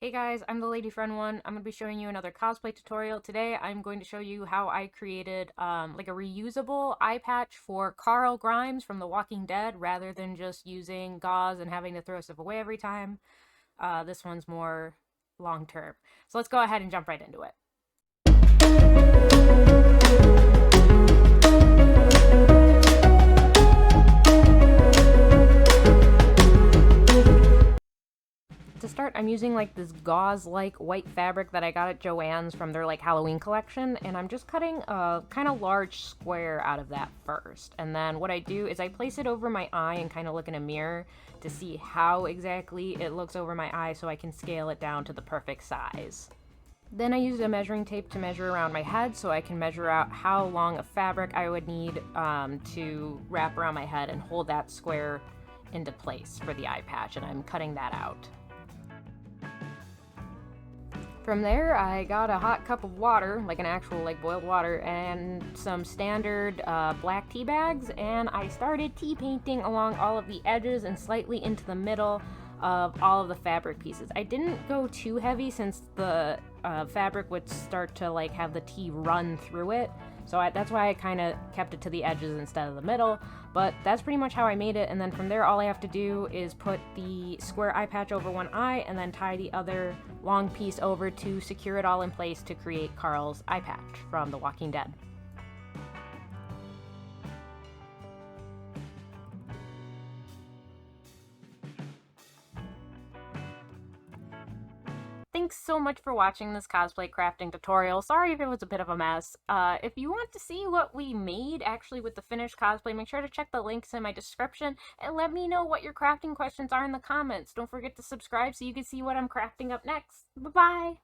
Hey guys, I'm the Lady Friend One. I'm going to be showing you another cosplay tutorial. Today I'm going to show you how I created like a reusable eye patch for Carl Grimes from The Walking Dead rather than just using gauze and having to throw stuff away every time. This one's more long term. So let's go ahead and jump right into it. To start, I'm using like this gauze-like white fabric that I got at Joann's from their like Halloween collection, and I'm just cutting a kind of large square out of that first. And then what I do is I place it over my eye and kind of look in a mirror to see how exactly it looks over my eye so I can scale it down to the perfect size. Then I used a measuring tape to measure around my head so I can measure out how long of fabric I would need to wrap around my head and hold that square into place for the eye patch, and I'm cutting that out. From there, I got a hot cup of water, like an actual like boiled water, and some standard black tea bags, and I started tea painting along all of the edges and slightly into the middle of all of the fabric pieces. I didn't go too heavy since the fabric would start to like have the tea run through it, so that's why I kind of kept it to the edges instead of the middle. But that's pretty much how I made it, and then from there all I have to do is put the square eye patch over one eye and then tie the other long piece over to secure it all in place to create Carl's eye patch from The Walking Dead. Thanks so much for watching this cosplay crafting tutorial. Sorry if it was a bit of a mess. If you want to see what we made actually with the finished cosplay, make sure to check the links in my description and let me know what your crafting questions are in the comments. Don't forget to subscribe so you can see what I'm crafting up next. Bye-bye!